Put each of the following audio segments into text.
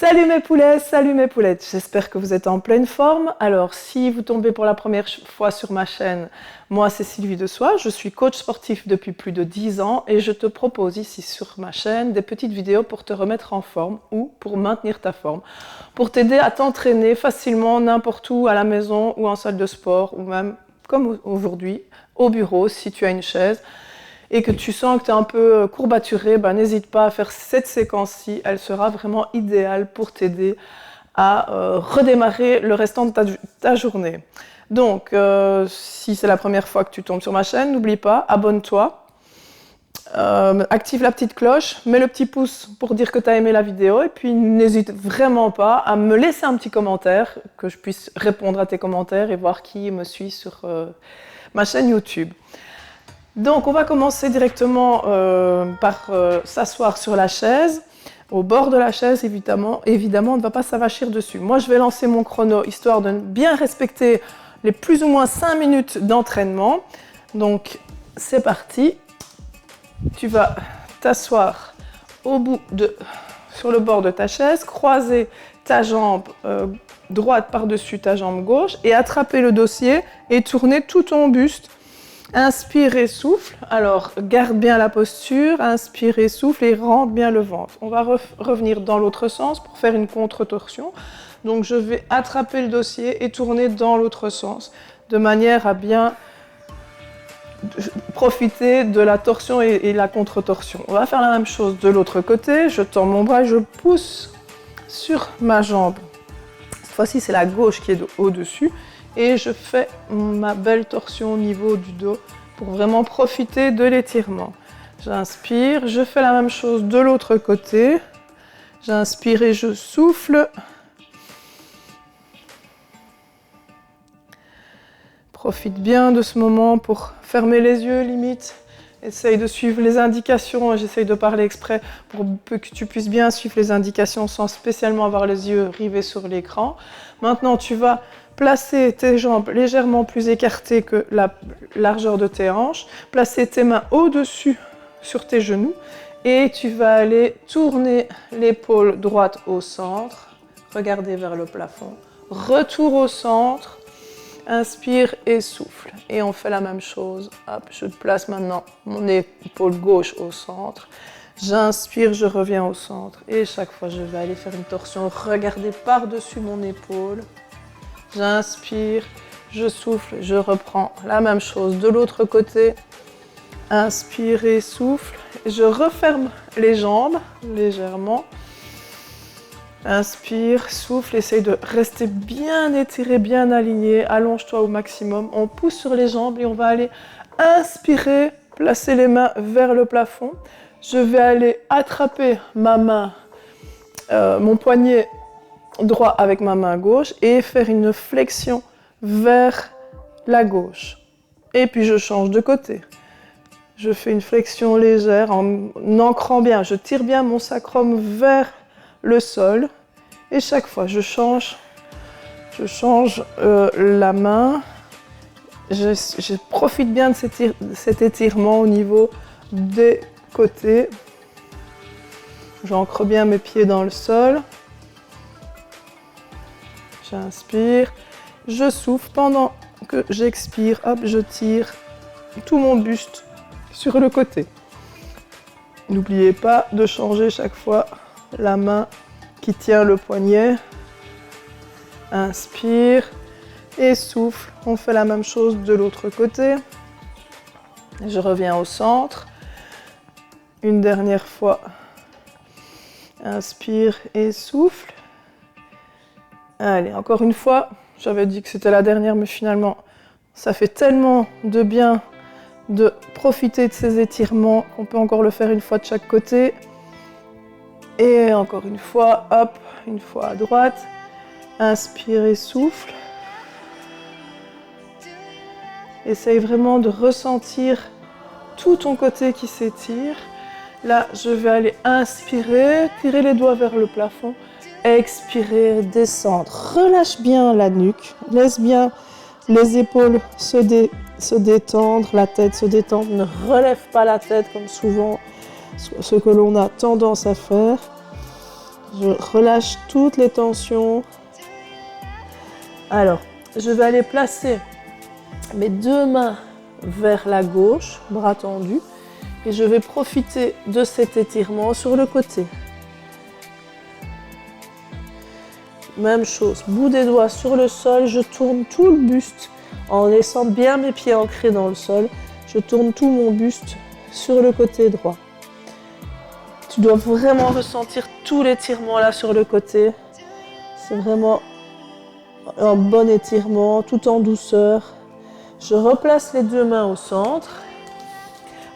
Salut mes poulettes, j'espère que vous êtes en pleine forme. Alors si vous tombez pour la première fois sur ma chaîne, moi c'est Sylvie Dessois, je suis coach sportif depuis plus de 10 ans et je te propose ici sur ma chaîne des petites vidéos pour te remettre en forme ou pour maintenir ta forme, pour t'aider à t'entraîner facilement n'importe où, à la maison ou en salle de sport ou même comme aujourd'hui au bureau si tu as une chaise. Et que tu sens que tu es un peu courbaturé, n'hésite pas à faire cette séquence-ci. Elle sera vraiment idéale pour t'aider à redémarrer le restant de ta journée. Donc, si c'est la première fois que tu tombes sur ma chaîne, n'oublie pas, abonne-toi, active la petite cloche, mets le petit pouce pour dire que tu as aimé la vidéo et puis n'hésite vraiment pas à me laisser un petit commentaire, que je puisse répondre à tes commentaires et voir qui me suit sur ma chaîne YouTube. Donc on va commencer directement par s'asseoir sur la chaise. Au bord de la chaise, évidemment, on ne va pas s'avachir dessus. Moi, je vais lancer mon chrono, histoire de bien respecter les plus ou moins 5 minutes d'entraînement. Donc, c'est parti. Tu vas t'asseoir sur le bord de ta chaise, croiser ta jambe droite par-dessus ta jambe gauche et attraper le dossier et tourner tout ton buste. Inspire et souffle, alors garde bien la posture, inspire et souffle et rentre bien le ventre. On va revenir dans l'autre sens pour faire une contre-torsion. Donc je vais attraper le dossier et tourner dans l'autre sens, de manière à bien profiter de la torsion et la contre-torsion. On va faire la même chose de l'autre côté, je tends mon bras et je pousse sur ma jambe. Cette fois-ci c'est la gauche qui est au-dessus. Et je fais ma belle torsion au niveau du dos pour vraiment profiter de l'étirement. J'inspire, je fais la même chose de l'autre côté. J'inspire et je souffle. Profite bien de ce moment pour fermer les yeux, limite. Essaye de suivre les indications. J'essaye de parler exprès pour que tu puisses bien suivre les indications sans spécialement avoir les yeux rivés sur l'écran. Maintenant, tu vas placer tes jambes légèrement plus écartées que la largeur de tes hanches. Placer tes mains au-dessus sur tes genoux. Et tu vas aller tourner l'épaule droite au centre. Regarder vers le plafond. Retour au centre. Inspire et souffle. Et on fait la même chose. Hop, je place maintenant mon épaule gauche au centre. J'inspire, je reviens au centre. Et chaque fois, je vais aller faire une torsion. Regardez par-dessus mon épaule. J'inspire, je souffle, je reprends la même chose de l'autre côté. Inspire et souffle. Je referme les jambes légèrement. Inspire, souffle, essaye de rester bien étiré, bien aligné. Allonge-toi au maximum. On pousse sur les jambes et on va aller inspirer, placer les mains vers le plafond. Je vais aller attraper ma main, mon poignet droit avec ma main gauche et faire une flexion vers la gauche. Et puis je change de côté. Je fais une flexion légère en ancrant bien. Je tire bien mon sacrum vers le sol. Et chaque fois, je change la main. Je profite bien de cet étirement au niveau des côtés. J'ancre bien mes pieds dans le sol. J'inspire, je souffle pendant que j'expire. Hop, je tire tout mon buste sur le côté. N'oubliez pas de changer chaque fois la main qui tient le poignet. Inspire et souffle. On fait la même chose de l'autre côté. Je reviens au centre. Une dernière fois. Inspire et souffle. Allez, encore une fois. J'avais dit que c'était la dernière, mais finalement, ça fait tellement de bien de profiter de ces étirements qu'on peut encore le faire une fois de chaque côté. Et encore une fois, hop, une fois à droite. Inspire et souffle. Essaye vraiment de ressentir tout ton côté qui s'étire. Là, je vais aller inspirer, tirer les doigts vers le plafond. Expirer, descendre. Relâche bien la nuque. Laisse bien les épaules se détendre, la tête se détendre. Ne relève pas la tête comme souvent ce que l'on a tendance à faire. Je relâche toutes les tensions. Alors, je vais aller placer mes deux mains vers la gauche, bras tendus, et je vais profiter de cet étirement sur le côté. Même chose, bout des doigts sur le sol, je tourne tout le buste en laissant bien mes pieds ancrés dans le sol. Je tourne tout mon buste sur le côté droit. Tu dois vraiment ressentir tout l'étirement là sur le côté. C'est vraiment un bon étirement, tout en douceur. Je replace les deux mains au centre.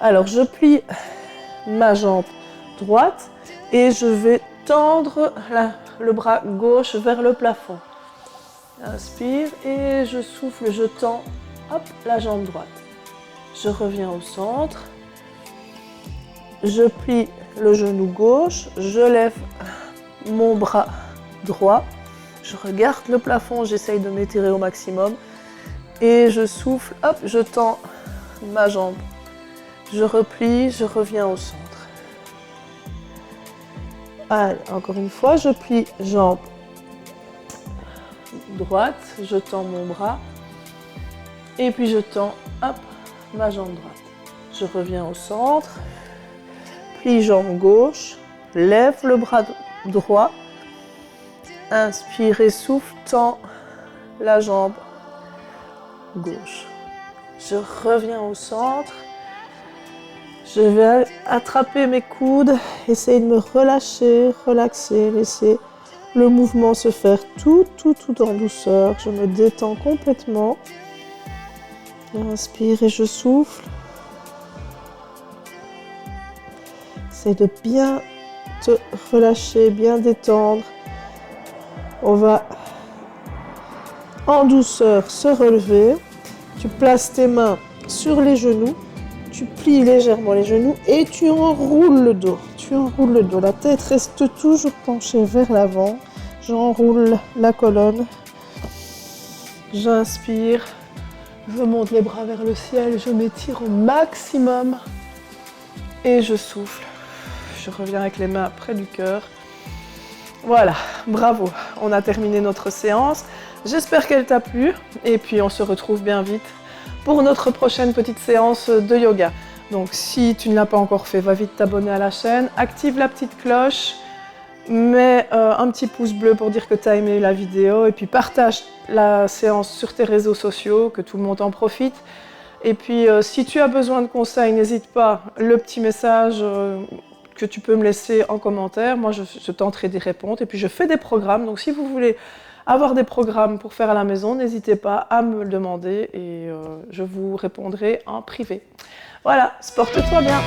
Alors, je plie ma jambe droite et je vais tendre le bras gauche vers le plafond. Inspire et je souffle, je tends, hop, la jambe droite. Je reviens au centre. Je plie le genou gauche, je lève mon bras droit. Je regarde le plafond, j'essaye de m'étirer au maximum. Et je souffle, hop, je tends ma jambe. Je replie, je reviens au centre. Allez, encore une fois, je plie jambe droite, je tends mon bras. Et puis je tends, hop, ma jambe droite. Je reviens au centre. Plie jambe gauche, lève le bras droit. Inspire et souffle, tends la jambe gauche. Je reviens au centre. Je vais attraper mes coudes, essayer de me relâcher, relaxer, laisser le mouvement se faire tout en douceur. Je me détends complètement. Inspire et je souffle. Essaye de bien te relâcher, bien détendre. On va en douceur se relever. Tu places tes mains sur les genoux. Tu plies légèrement les genoux et tu enroules le dos. Tu enroules le dos. La tête reste toujours penchée vers l'avant. J'enroule la colonne. J'inspire. Je monte les bras vers le ciel. Je m'étire au maximum. Et je souffle. Je reviens avec les mains près du cœur. Voilà, bravo. On a terminé notre séance. J'espère qu'elle t'a plu. Et puis on se retrouve bien vite pour notre prochaine petite séance de yoga. Donc si tu ne l'as pas encore fait, va vite t'abonner à la chaîne, active la petite cloche, mets un petit pouce bleu pour dire que tu as aimé la vidéo et puis partage la séance sur tes réseaux sociaux, que tout le monde en profite. Et puis si tu as besoin de conseils, n'hésite pas, le petit message que tu peux me laisser en commentaire, moi je tenterai d'y répondre. Et puis je fais des programmes, donc si vous voulez avoir des programmes pour faire à la maison, n'hésitez pas à me le demander et je vous répondrai en privé. Voilà, porte-toi bien.